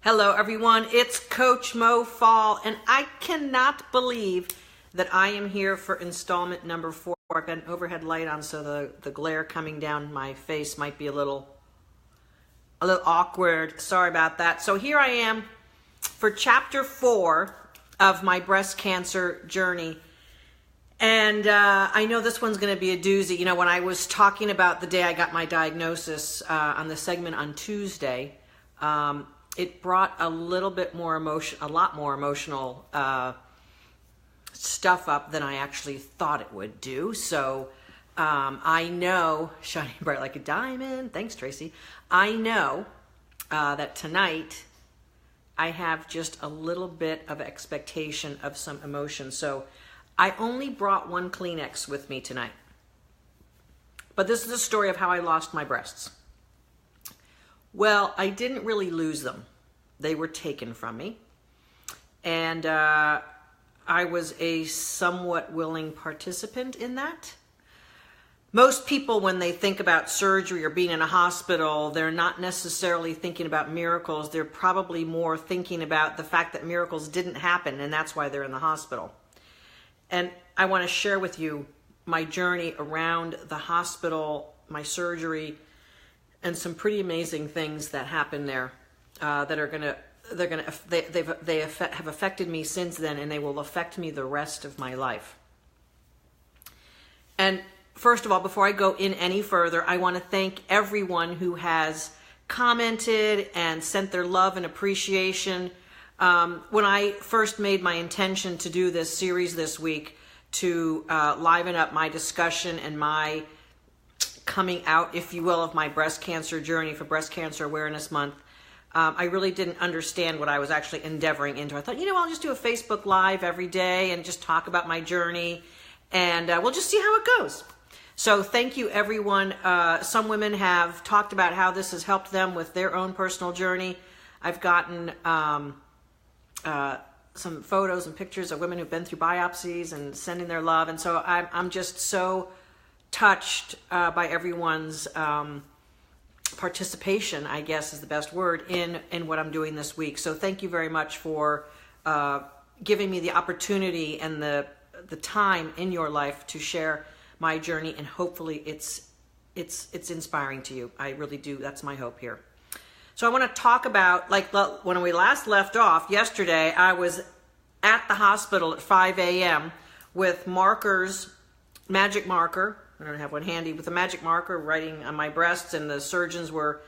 Hello everyone, it's Coach Mo Faul, and I cannot believe that I am here for installment number 4. I've got an overhead light on, so the glare coming down my face might be a little awkward. Sorry about that. So here I am for chapter 4 of my breast cancer journey. And I know this one's going to be a doozy. You know, when I was talking about the day I got my diagnosis on the segment on Tuesday, it brought a little bit more emotion, a lot more emotional stuff up than I actually thought it would do. So I know, shining bright like a diamond, thanks Tracy, I know that tonight I have just a little bit of expectation of some emotion. So I only brought one Kleenex with me tonight. But this is a story of how I lost my breasts. Well, I didn't really lose them. They were taken from me. And I was a somewhat willing participant in that. Most people, when they think about surgery or being in a hospital, they're not necessarily thinking about miracles. They're probably more thinking about the fact that miracles didn't happen, and that's why they're in the hospital. And I want to share with you my journey around the hospital, my surgery, and some pretty amazing things that happened there that have affected me since then, and they will affect me the rest of my life. And first of all, before I go in any further, I want to thank everyone who has commented and sent their love and appreciation. When I first made my intention to do this series this week to liven up my discussion and my coming out, if you will, of my breast cancer journey for Breast Cancer Awareness Month, I really didn't understand what I was actually endeavoring into. I thought, you know, I'll just do a Facebook Live every day and just talk about my journey, and we'll just see how it goes. So thank you, everyone. Some women have talked about how this has helped them with their own personal journey. I've gotten some photos and pictures of women who've been through biopsies and sending their love, and so I'm just so touched by everyone's participation, I guess is the best word, in what I'm doing this week. So thank you very much for giving me the opportunity and the time in your life to share my journey, and hopefully it's inspiring to you. I really do. That's my hope here. So I want to talk about, like when we last left off yesterday, I was at the hospital at 5 a.m. with markers, magic marker. I don't have one handy, with a magic marker writing on my breasts, and the surgeons were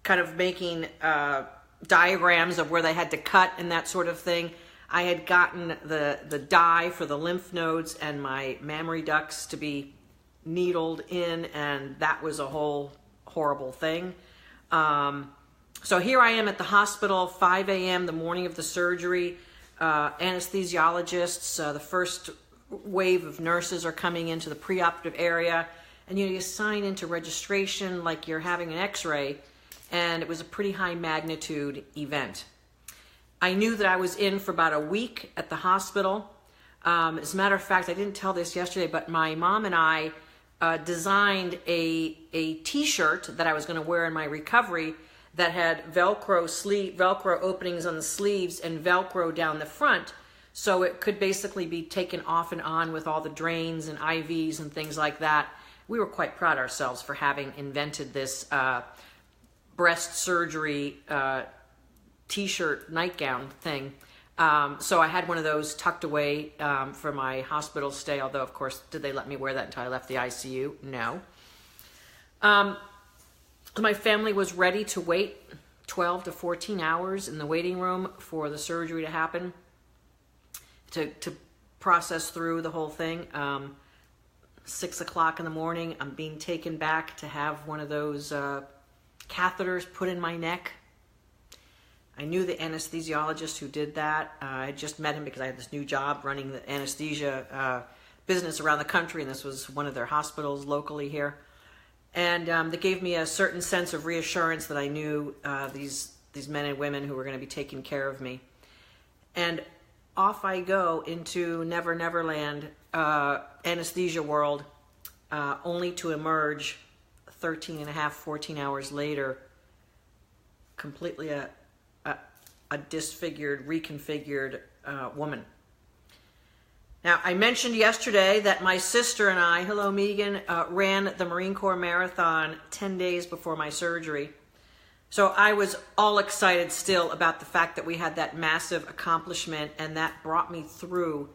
kind of making diagrams of where they had to cut and that sort of thing. I had gotten the dye for the lymph nodes and my mammary ducts to be needled in, and that was a whole horrible thing. So here I am at the hospital, 5 a.m., the morning of the surgery. Anesthesiologists, the first wave of nurses are coming into the preoperative area, and you sign into registration like you're having an x-ray, and it was a pretty high magnitude event. I knew that I was in for about a week at the hospital. As a matter of fact, I didn't tell this yesterday, but my mom and I designed a t-shirt that I was going to wear in my recovery that had Velcro openings on the sleeves and Velcro down the front, so it could basically be taken off and on with all the drains and IVs and things like that. We were quite proud of ourselves for having invented this breast surgery t-shirt nightgown thing. So I had one of those tucked away for my hospital stay, although, of course, did they let me wear that until I left the ICU? No. My family was ready to wait 12 to 14 hours in the waiting room for the surgery to happen, to process through the whole thing. 6 o'clock in the morning, I'm being taken back to have one of those catheters put in my neck. I knew the anesthesiologist who did that. I had just met him because I had this new job running the anesthesia business around the country, and this was one of their hospitals locally here. And they gave me a certain sense of reassurance that I knew these men and women who were going to be taking care of me. And off I go into Never Never Land, anesthesia world, only to emerge 13 and a half, 14 hours later, completely a disfigured, reconfigured woman. Now, I mentioned yesterday that my sister and I, hello Megan, ran the Marine Corps Marathon 10 days before my surgery. So I was all excited still about the fact that we had that massive accomplishment, and that brought me through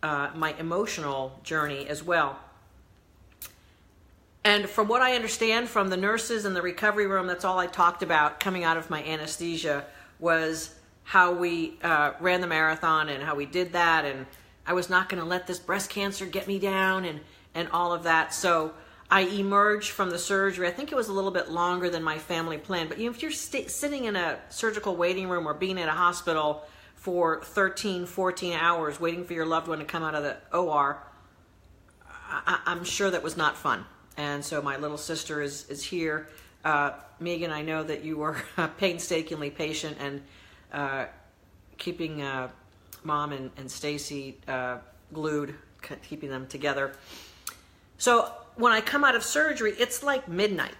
my emotional journey as well. And from what I understand from the nurses in the recovery room, that's all I talked about coming out of my anesthesia was how we ran the marathon and how we did that, and I was not going to let this breast cancer get me down and all of that. So I emerged from the surgery. I think it was a little bit longer than my family planned. But if you're sitting in a surgical waiting room or being in a hospital for 13, 14 hours waiting for your loved one to come out of the OR, I'm sure that was not fun. And so my little sister is here. Megan, I know that you were painstakingly patient and keeping Mom and Stacy glued, keeping them together. So when I come out of surgery, it's like midnight.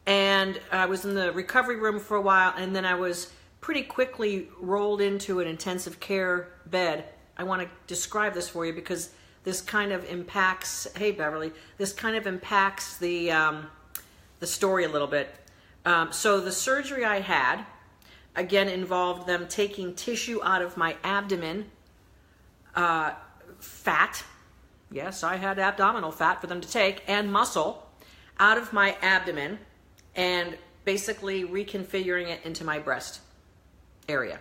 And I was in the recovery room for a while, and then I was pretty quickly rolled into an intensive care bed. I want to describe this for you because this kind of impacts, hey Beverly, this kind of impacts the story a little bit. So the surgery I had, again, involved them taking tissue out of my abdomen, fat, yes, I had abdominal fat for them to take, and muscle out of my abdomen and basically reconfiguring it into my breast area.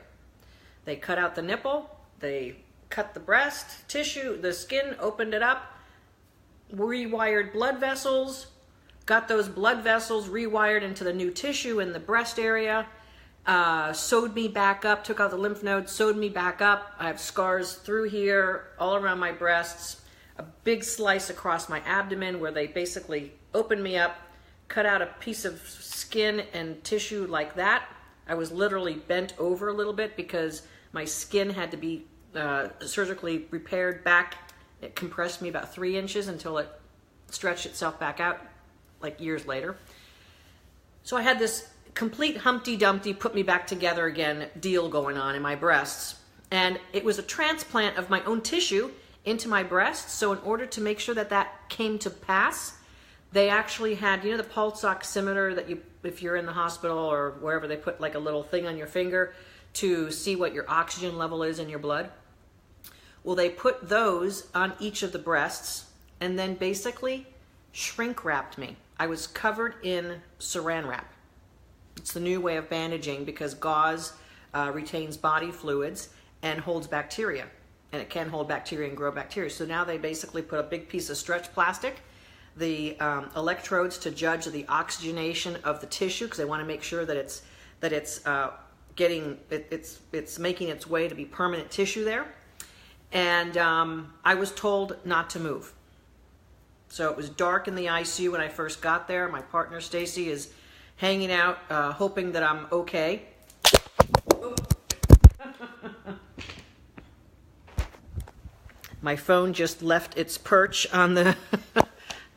They cut out the nipple, they cut the breast tissue, the skin, opened it up, rewired blood vessels, got those blood vessels rewired into the new tissue in the breast area, sewed me back up, took out the lymph nodes, sewed me back up. I have scars through here, all around my breasts, a big slice across my abdomen where they basically opened me up, cut out a piece of skin and tissue like that. I was literally bent over a little bit because my skin had to be surgically repaired back. It compressed me about 3 inches until it stretched itself back out like years later. So I had this complete Humpty Dumpty put me back together again deal going on in my breasts. And it was a transplant of my own tissue into my breasts. So in order to make sure that that came to pass, they actually had, you know, the pulse oximeter that you, if you're in the hospital or wherever, they put like a little thing on your finger to see what your oxygen level is in your blood. Well, they put those on each of the breasts and then basically shrink wrapped me. I was covered in saran wrap. It's the new way of bandaging because gauze retains body fluids and holds bacteria. And it can hold bacteria and grow bacteria. So now they basically put a big piece of stretch plastic, the electrodes to judge the oxygenation of the tissue because they want to make sure that it's making its way to be permanent tissue there. And I was told not to move. So it was dark in the ICU when I first got there. My partner Stacy is hanging out, hoping that I'm okay. My phone just left its perch on the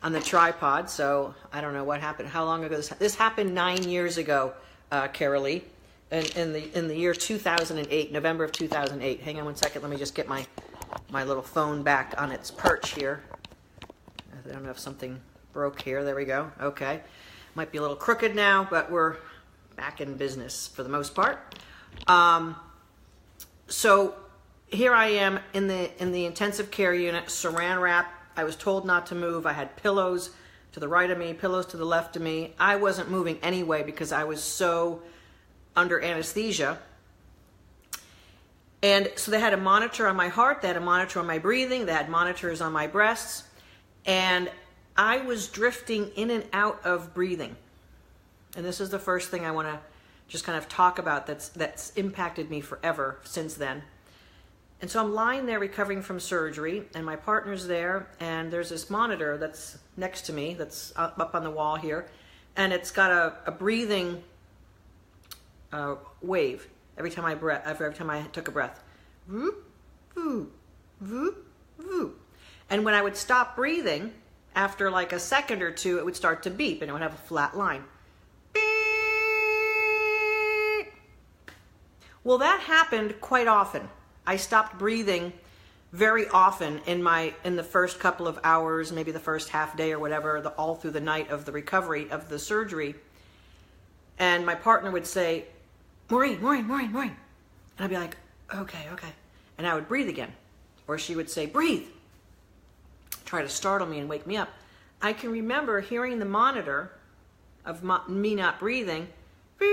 on the tripod, so I don't know what happened. How long ago this happened? 9 years ago, Carolee, in the year 2008, November of 2008. Hang on one second. Let me just get my little phone back on its perch here. I don't know if something broke here. There we go. Okay. Might be a little crooked now, but we're back in business for the most part. So here I am in the intensive care unit, saran wrap. I was told not to move. I had pillows to the right of me, pillows to the left of me. I wasn't moving anyway because I was so under anesthesia. And so they had a monitor on my heart, they had a monitor on my breathing, they had monitors on my breasts, and I was drifting in and out of breathing. And this is the first thing I want to just kind of talk about that's impacted me forever since then. And so I'm lying there recovering from surgery, and my partner's there, and there's this monitor that's next to me that's up on the wall here, and it's got a breathing wave every time I took a breath. Whoop, whoop, whoop, whoop. And when I would stop breathing, after like a second or two, it would start to beep, and it would have a flat line. Well, that happened quite often. I stopped breathing very often in the first couple of hours, maybe the first half day or whatever, all through the night of the recovery of the surgery. And my partner would say, Maureen. And I'd be like, okay. And I would breathe again. Or she would say, breathe. Try to startle me and wake me up. I can remember hearing the monitor of me not breathing, beep,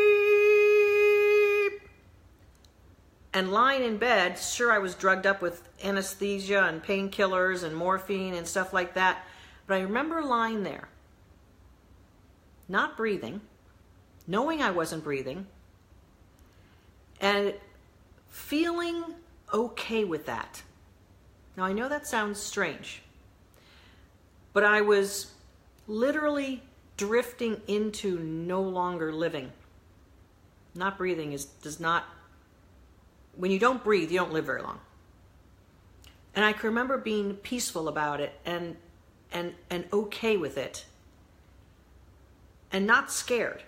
and lying in bed. Sure, I was drugged up with anesthesia and painkillers and morphine and stuff like that. But I remember lying there, not breathing, knowing I wasn't breathing, and feeling okay with that. Now, I know that sounds strange, but I was literally drifting into no longer living. Not breathing does not, when you don't breathe, you don't live very long. And I can remember being peaceful about it and okay with it and not scared.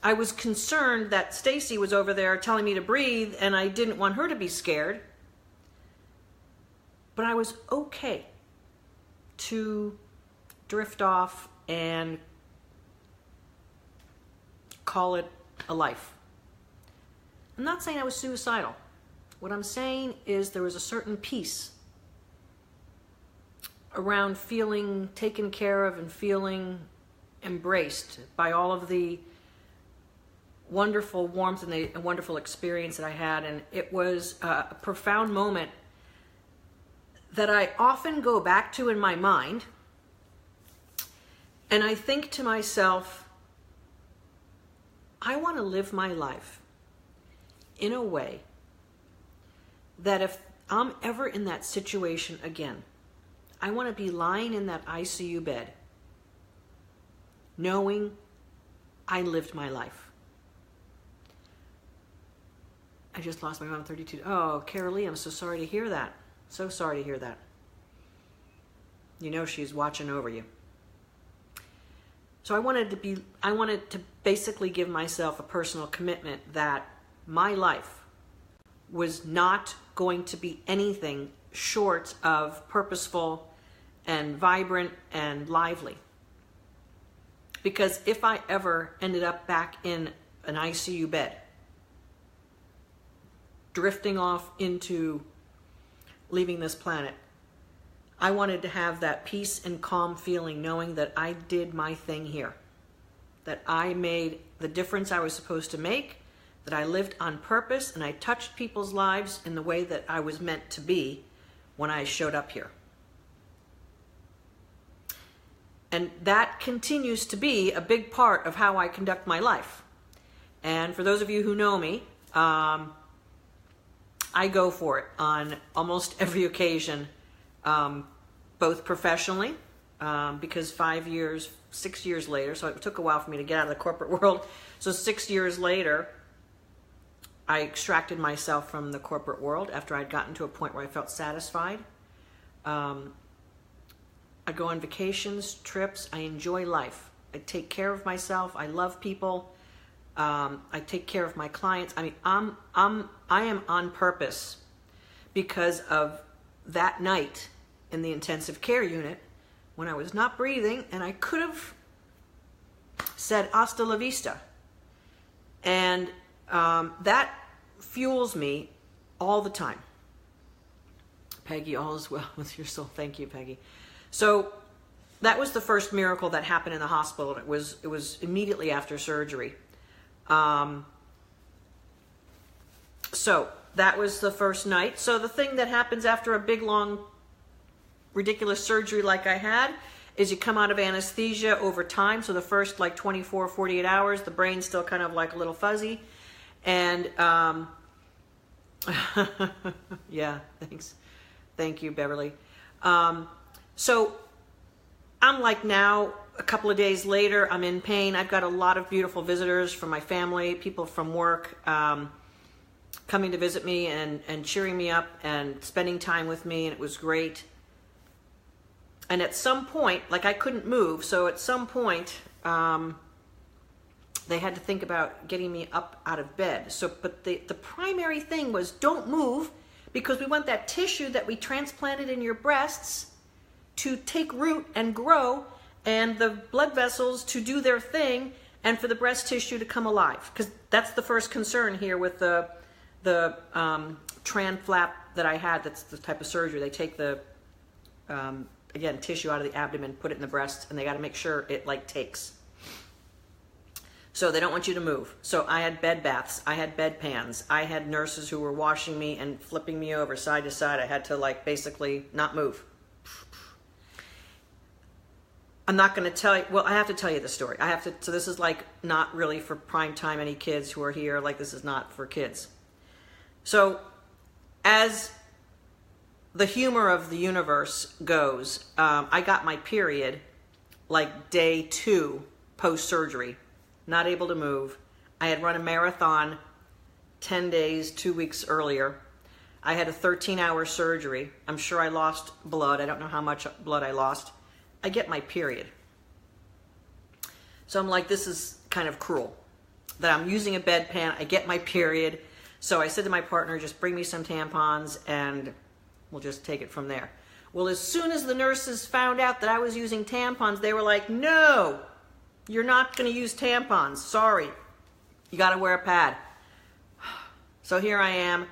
I was concerned that Stacy was over there telling me to breathe, and I didn't want her to be scared. But I was okay to drift off and call it a life. I'm not saying I was suicidal. What I'm saying is there was a certain peace around feeling taken care of and feeling embraced by all of the wonderful warmth and the wonderful experience that I had. And it was a profound moment that I often go back to in my mind. And I think to myself, I want to live my life in a way that if I'm ever in that situation again, I want to be lying in that ICU bed knowing I lived my life. I just lost my mom at 32. Oh, Carolee, I'm so sorry to hear that. So sorry to hear that. You know she's watching over you. So I wanted to basically give myself a personal commitment that my life was not going to be anything short of purposeful and vibrant and lively. Because if I ever ended up back in an ICU bed, drifting off into leaving this planet, I wanted to have that peace and calm feeling knowing that I did my thing here, that I made the difference I was supposed to make, that I lived on purpose, and I touched people's lives in the way that I was meant to be when I showed up here. And that continues to be a big part of how I conduct my life. And for those of you who know me, I go for it on almost every occasion, both professionally, because 6 years later, so it took a while for me to get out of the corporate world. So 6 years later, I extracted myself from the corporate world after I'd gotten to a point where I felt satisfied. I go on vacations, trips. I enjoy life. I take care of myself. I love people. I take care of my clients. I mean, I am on purpose because of that night in the intensive care unit when I was not breathing, and I could have said hasta la vista. And that fuels me all the time. Peggy, all is well with your soul. Thank you, Peggy. So that was the first miracle that happened in the hospital. It was immediately after surgery. So that was the first night. So the thing that happens after a big, long, ridiculous surgery like I had is you come out of anesthesia over time. So the first 24, 48 hours, the brain's still kind of like a little fuzzy. And yeah, thanks. Thank you, Beverly. So I'm now, a couple of days later, I'm in pain. I've got a lot of beautiful visitors from my family, people from work, coming to visit me and cheering me up and spending time with me, and it was great. And at some point, I couldn't move, so at some point, they had to think about getting me up out of bed. So, but the primary thing was don't move, because we want that tissue that we transplanted in your breasts to take root and grow, and the blood vessels to do their thing, and for the breast tissue to come alive. Because that's the first concern here with the tran flap that I had. That's the type of surgery. They take the, again, tissue out of the abdomen, put it in the breast, and they got to make sure it like takes. So they don't want you to move. So I had bed baths, I had bed pans, I had nurses who were washing me and flipping me over side to side. I had to like basically not move. I'm not going to tell you, well, I have to tell you the story. I have to, so this is like not really for prime time, any kids who are here, like this is not for kids. So as the humor of the universe goes, I got my period like day 2 post-surgery. Not able to move. I had run a marathon 10 days, 2 weeks earlier. I had a 13-hour surgery. I'm sure I lost blood. I don't know how much blood I lost. I get my period. So I'm like, this is kind of cruel that I'm using a bedpan. I get my period. So I said to my partner, just bring me some tampons and we'll just take it from there. Well, as soon as the nurses found out that I was using tampons, they were like, no, you're not going to use tampons. Sorry. You got to wear a pad. So here I am,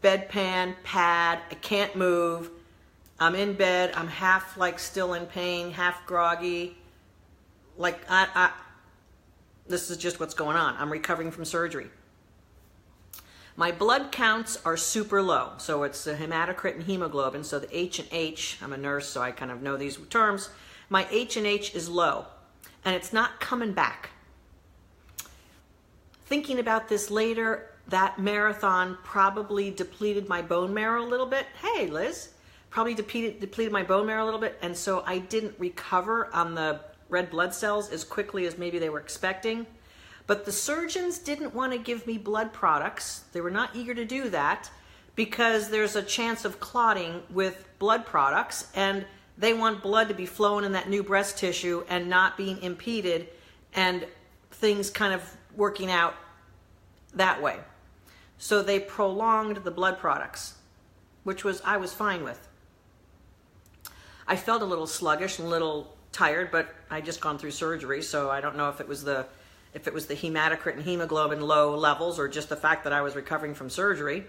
bedpan, pad. I can't move. I'm in bed. I'm half like still in pain, half groggy. Like this is just what's going on. I'm recovering from surgery. My blood counts are super low. So it's the hematocrit and hemoglobin. So the H and H, I'm a nurse, so I kind of know these terms. My H and H is low. And it's not coming back. Thinking about this later, that marathon probably depleted my bone marrow a little bit. Hey, Liz. Probably depleted my bone marrow a little bit. And so I didn't recover on the red blood cells as quickly as maybe they were expecting. But the surgeons didn't want to give me blood products. They were not eager to do that because there's a chance of clotting with blood products. And they want blood to be flowing in that new breast tissue and not being impeded and things kind of working out that way. So they prolonged the blood products, which I was fine with. I felt a little sluggish and a little tired, but I just gone through surgery, so I don't know if it was the hematocrit and hemoglobin low levels or just the fact that I was recovering from surgery.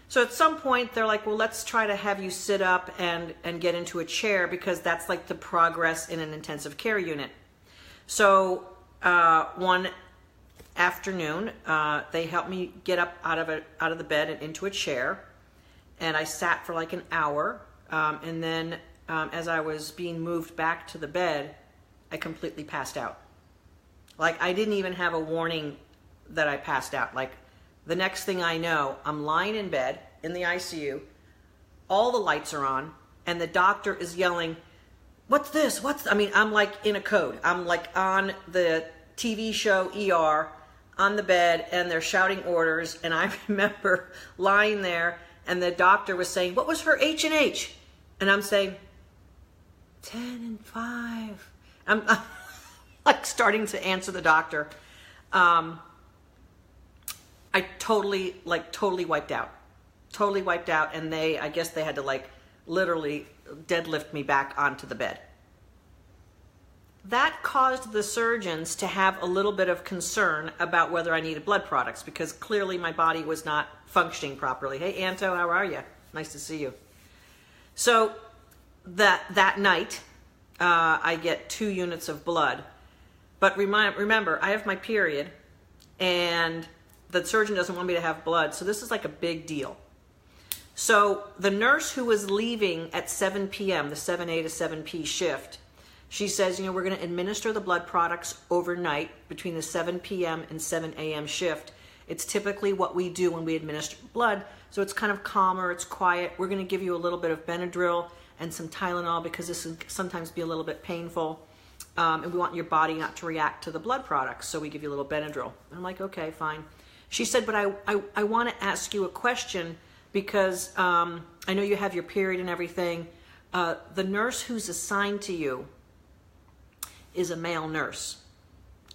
So at some point, they're like, well, let's try to have you sit up and get into a chair because that's like the progress in an intensive care unit. So one afternoon, they helped me get up out of the bed and into a chair. And I sat for like an hour. And then as I was being moved back to the bed, I completely passed out. Like I didn't even have a warning that I passed out. Like, the next thing I know, I'm lying in bed in the ICU, all the lights are on, and the doctor is yelling, what's this? I'm like in a code. I'm like on the TV show ER on the bed, and they're shouting orders, and I remember lying there, and the doctor was saying, what was her H and H? And I'm saying, 10 and 5. I'm like starting to answer the doctor. I totally wiped out. Totally wiped out, and I guess they had to like literally deadlift me back onto the bed. That caused the surgeons to have a little bit of concern about whether I needed blood products because clearly my body was not functioning properly. Hey, Anto, how are you? Nice to see you. So that night, I get 2 units of blood. But remember, I have my period, and the surgeon doesn't want me to have blood, so this is like a big deal. So the nurse who was leaving at 7 p.m., the 7A to 7P shift, she says, we're going to administer the blood products overnight between the 7 p.m. and 7 a.m. shift. It's typically what we do when we administer blood, so it's kind of calmer, it's quiet. We're going to give you a little bit of Benadryl and some Tylenol because this can sometimes be a little bit painful. And we want your body not to react to the blood products, so we give you a little Benadryl. And I'm like, okay, fine. She said, but I want to ask you a question because I know you have your period and everything. The nurse who's assigned to you is a male nurse.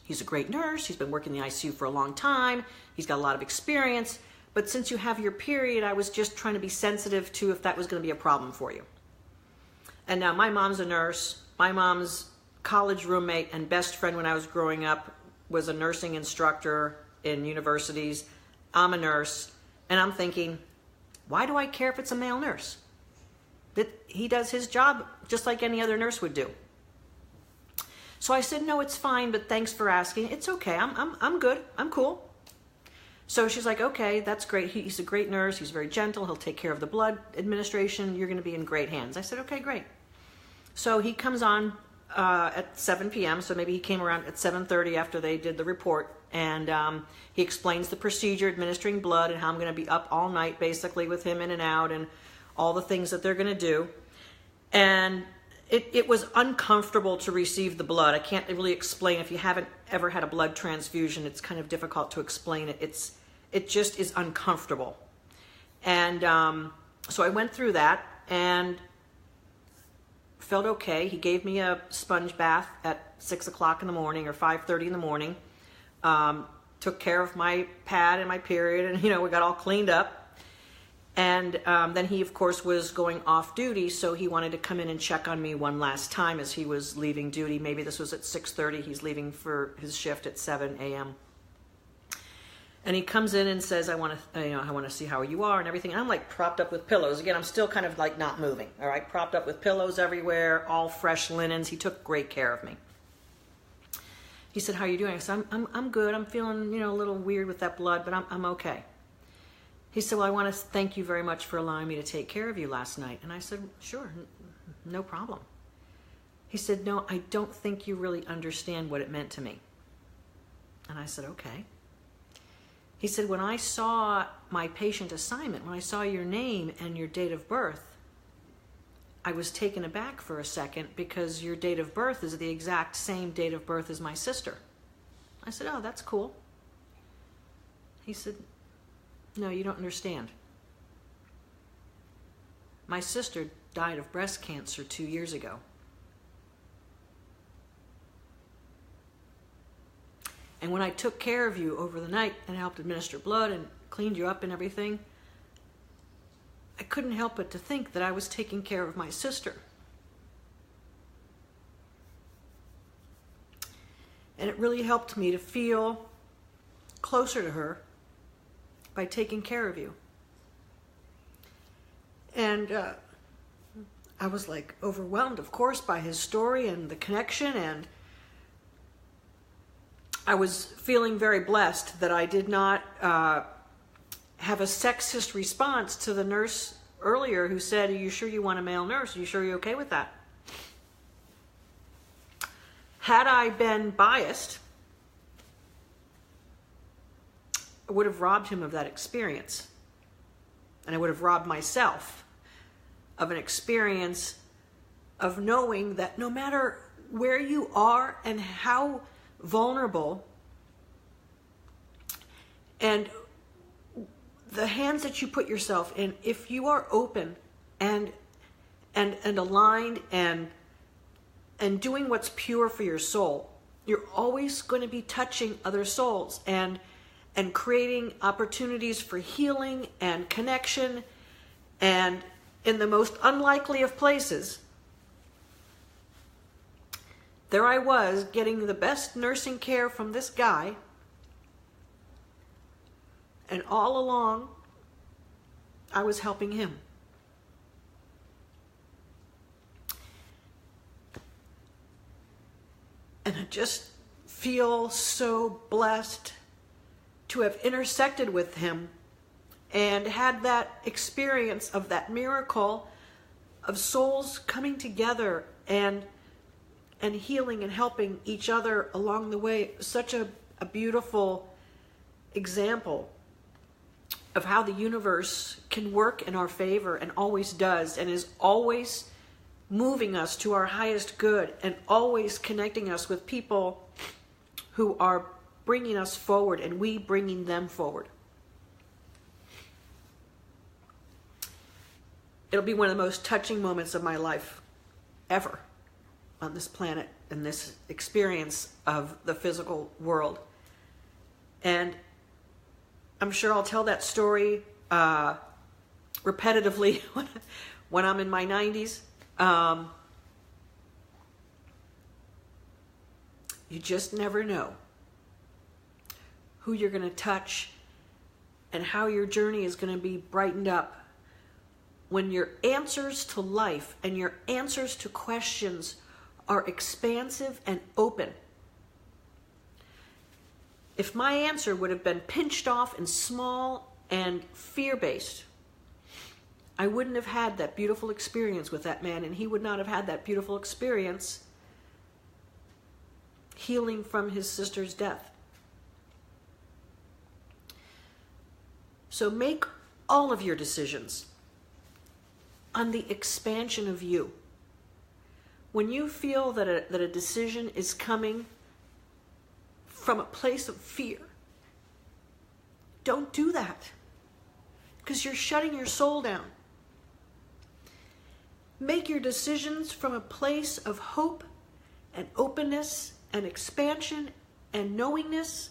He's a great nurse. He's been working in the ICU for a long time. He's got a lot of experience. But since you have your period, I was just trying to be sensitive to if that was going to be a problem for you. And now my mom's a nurse. My mom's college roommate and best friend when I was growing up was a nursing instructor in universities. I'm a nurse. And I'm thinking, why do I care if it's a male nurse? That he does his job just like any other nurse would do. So I said, no, it's fine, but thanks for asking. It's okay. I'm good. I'm cool. So she's like, okay, that's great. He's a great nurse. He's very gentle. He'll take care of the blood administration. You're going to be in great hands. I said, okay, great. So he comes on at 7 p.m. So maybe he came around at 7:30 after they did the report. And he explains the procedure, administering blood, and how I'm going to be up all night basically with him in and out and all the things that they're going to do. And it was uncomfortable to receive the blood. I can't really explain. If you haven't ever had a blood transfusion, it's kind of difficult to explain it. It just is uncomfortable. And so I went through that and felt okay. He gave me a sponge bath at 6 o'clock in the morning or 5:30 in the morning. Took care of my pad and my period, and we got all cleaned up. And then he, of course, was going off duty, so he wanted to come in and check on me one last time as he was leaving duty. Maybe this was at 6:30. He's leaving for his shift at 7 a.m. And he comes in and says, I want to see how you are and everything. And I'm like propped up with pillows. Again, I'm still kind of like not moving, all right? Propped up with pillows everywhere, all fresh linens. He took great care of me. He said, how are you doing? I said, I'm good. I'm feeling, a little weird with that blood, but I'm okay. He said, well, I want to thank you very much for allowing me to take care of you last night. And I said, sure, no problem. He said, no, I don't think you really understand what it meant to me. And I said, okay. He said, when I saw my patient assignment, when I saw your name and your date of birth, I was taken aback for a second because your date of birth is the exact same date of birth as my sister. I said, oh, that's cool. He said, no, you don't understand. My sister died of breast cancer 2 years ago. And when I took care of you over the night and helped administer blood and cleaned you up and everything, I couldn't help but to think that I was taking care of my sister. And it really helped me to feel closer to her by taking care of you. And I was like overwhelmed, of course, by his story and the connection, and I was feeling very blessed that I did not have a sexist response to the nurse earlier who said, are you sure you want a male nurse? Are you sure you're okay with that? Had I been biased, I would have robbed him of that experience. And I would have robbed myself of an experience of knowing that no matter where you are and how vulnerable and the hands that you put yourself in, if you are open and aligned and doing what's pure for your soul, you're always going to be touching other souls and creating opportunities for healing and connection. And in the most unlikely of places, there I was getting the best nursing care from this guy. And all along, I was helping him. And I just feel so blessed to have intersected with him and had that experience of that miracle of souls coming together and healing and helping each other along the way. Such a beautiful example of how the universe can work in our favor and always does, and is always moving us to our highest good and always connecting us with people who are bringing us forward and we bringing them forward. It'll be one of the most touching moments of my life ever on this planet. in this experience of the physical world. And I'm sure I'll tell that story repetitively when I'm in my 90s. You just never know who you're going to touch and how your journey is going to be brightened up when your answers to life and your answers to questions are expansive and open. If my answer would have been pinched off and small and fear-based, I wouldn't have had that beautiful experience with that man, and he would not have had that beautiful experience healing from his sister's death. So make all of your decisions on the expansion of you. When you feel that a decision is coming from a place of fear, don't do that, because you're shutting your soul down. Make your decisions from a place of hope and openness and expansion and knowingness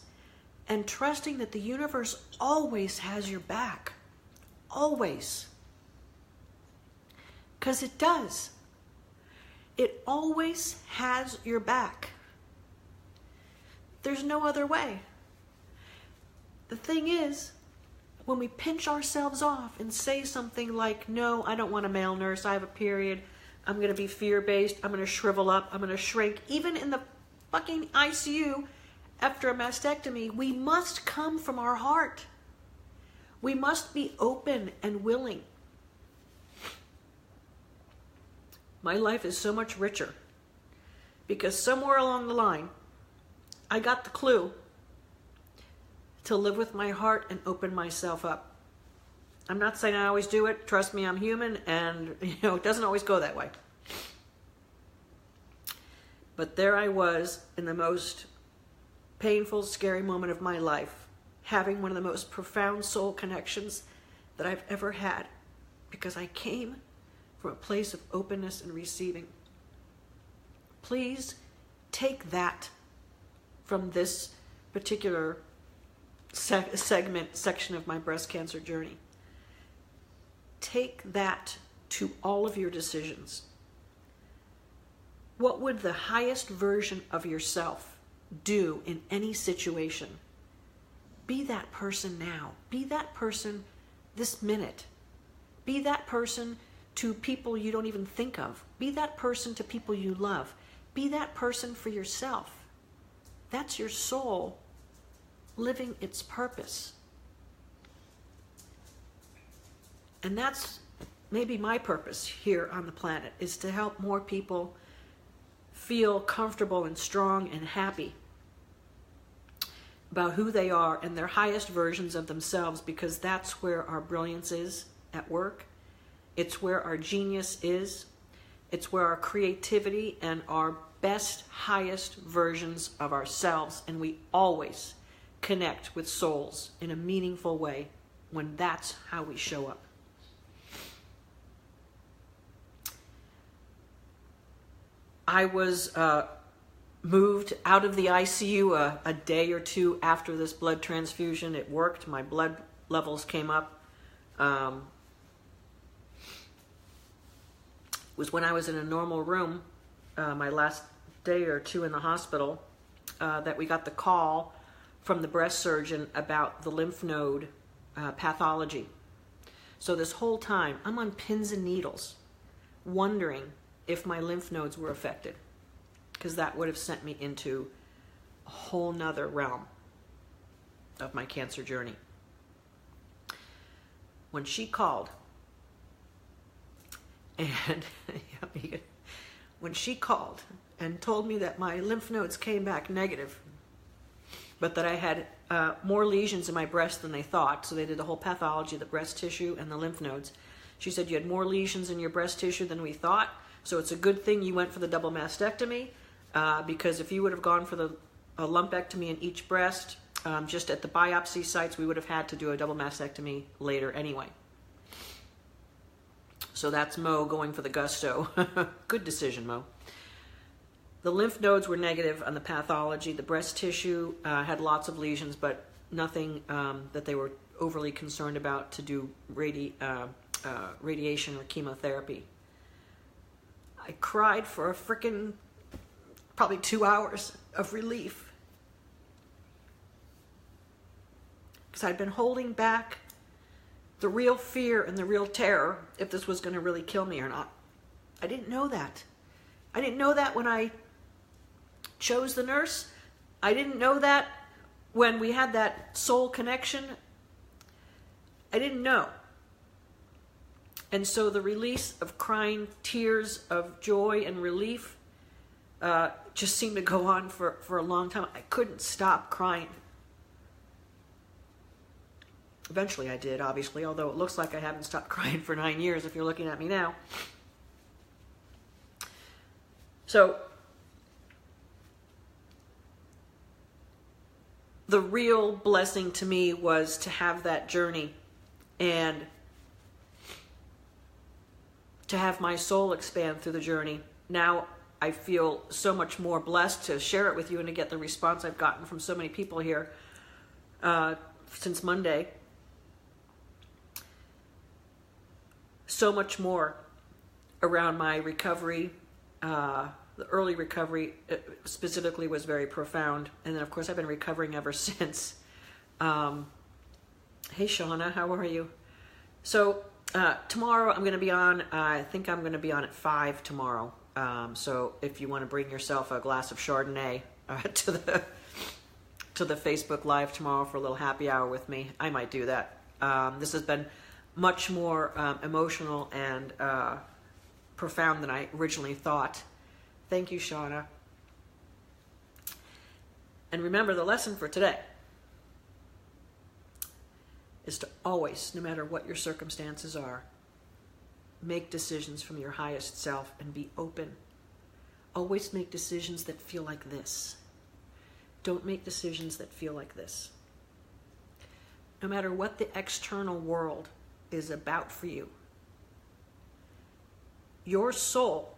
and trusting that the universe always has your back. Always. Because it does. It always has your back. There's no other way. The thing is, when we pinch ourselves off and say something like, no, I don't want a male nurse, I have a period, I'm going to be fear-based, I'm going to shrivel up, I'm going to shrink, even in the fucking ICU after a mastectomy, we must come from our heart. We must be open and willing. My life is so much richer because somewhere along the line, I got the clue to live with my heart and open myself up. I'm not saying I always do it. Trust me, I'm human, and it doesn't always go that way. But there I was in the most painful, scary moment of my life, having one of the most profound soul connections that I've ever had, because I came from a place of openness and receiving. Please take from this particular section of my breast cancer journey. Take that to all of your decisions. What would the highest version of yourself do in any situation? Be that person now. Be that person this minute. Be that person to people you don't even think of. Be that person to people you love. Be that person for yourself. That's your soul living its purpose. And that's maybe my purpose here on the planet, is to help more people feel comfortable and strong and happy about who they are and their highest versions of themselves, because that's where our brilliance is at work. It's where our genius is. It's where our creativity and our best, highest versions of ourselves, and we always connect with souls in a meaningful way when that's how we show up. I was moved out of the ICU a day or two after this blood transfusion. It worked. My blood levels came up. It was when I was in a normal room, my last day or two in the hospital, that we got the call from the breast surgeon about the lymph node pathology. So this whole time, I'm on pins and needles, wondering if my lymph nodes were affected, because that would have sent me into a whole nother realm of my cancer journey. When she called, and when she called and told me that my lymph nodes came back negative, but that I had more lesions in my breast than they thought, so they did the whole pathology, the breast tissue and the lymph nodes. She said, you had more lesions in your breast tissue than we thought, so it's a good thing you went for the double mastectomy, because if you would have gone for a lumpectomy in each breast, just at the biopsy sites, we would have had to do a double mastectomy later anyway. So that's Mo going for the gusto. Good decision, Mo. The lymph nodes were negative on the pathology. The breast tissue had lots of lesions, but nothing that they were overly concerned about to do radiation or chemotherapy. I cried for a frickin' probably 2 hours of relief, because I'd been holding back the real fear and the real terror if this was going to really kill me or not. I didn't know that. I didn't know that when I chose the nurse. I didn't know that when we had that soul connection. I didn't know. And so the release of crying tears of joy and relief just seemed to go on for a long time. I couldn't stop crying. Eventually I did, obviously, although it looks like I haven't stopped crying for 9 years if you're looking at me now. So the real blessing to me was to have that journey and to have my soul expand through the journey. Now I feel so much more blessed to share it with you and to get the response I've gotten from so many people here since Monday. So much more around my recovery. The early recovery specifically was very profound. And then, of course, I've been recovering ever since. Hey, Shauna, how are you? So tomorrow I'm going to be on, I think I'm going to be on at 5 tomorrow. So if you want to bring yourself a glass of Chardonnay to the Facebook Live tomorrow for a little happy hour with me, I might do that. This has been much more emotional and profound than I originally thought. Thank you, Shauna. And remember, the lesson for today is to always, no matter what your circumstances are, make decisions from your highest self and be open. Always make decisions that feel like this. Don't make decisions that feel like this. No matter what the external world is about for you, your soul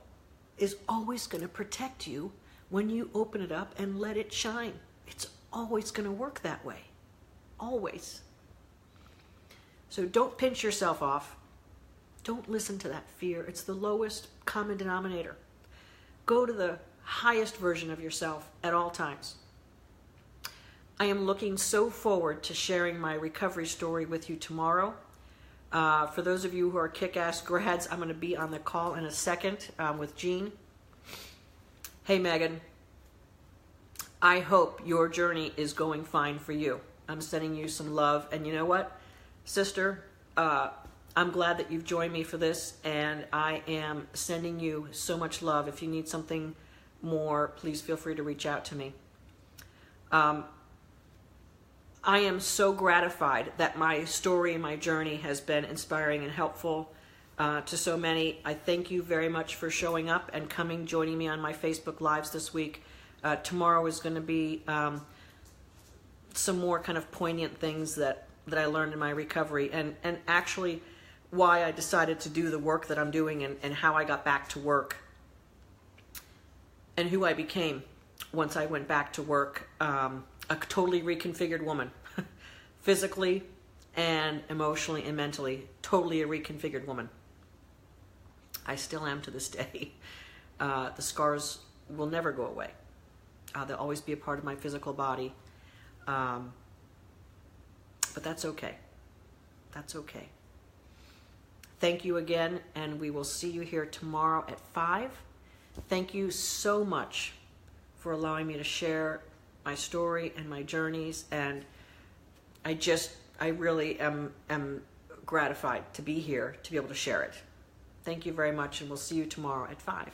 is always going to protect you when you open it up and let it shine. It's always going to work that way. Always. So don't pinch yourself off. Don't listen to that fear. It's the lowest common denominator. Go to the highest version of yourself at all times. I am looking so forward to sharing my recovery story with you tomorrow. For those of you who are kick-ass grads, I'm going to be on the call in a second with Jean. Hey, Megan. I hope your journey is going fine for you. I'm sending you some love. And you know what, sister? I'm glad that you've joined me for this, and I am sending you so much love. If you need something more, please feel free to reach out to me. I am so gratified that my story and my journey has been inspiring and helpful to so many. I thank you very much for showing up and joining me on my Facebook Lives this week. Tomorrow is going to be some more kind of poignant things that I learned in my recovery, and actually why I decided to do the work that I'm doing, and how I got back to work and who I became once I went back to work. A totally reconfigured woman, physically and emotionally and mentally, totally a reconfigured woman. I still am to this day. The scars will never go away. They'll always be a part of my physical body. But that's okay. That's okay. Thank you again, and we will see you here tomorrow at 5. Thank you so much for allowing me to share my story and my journeys, and I really am gratified to be here to be able to share it. Thank you very much, and we'll see you tomorrow at 5.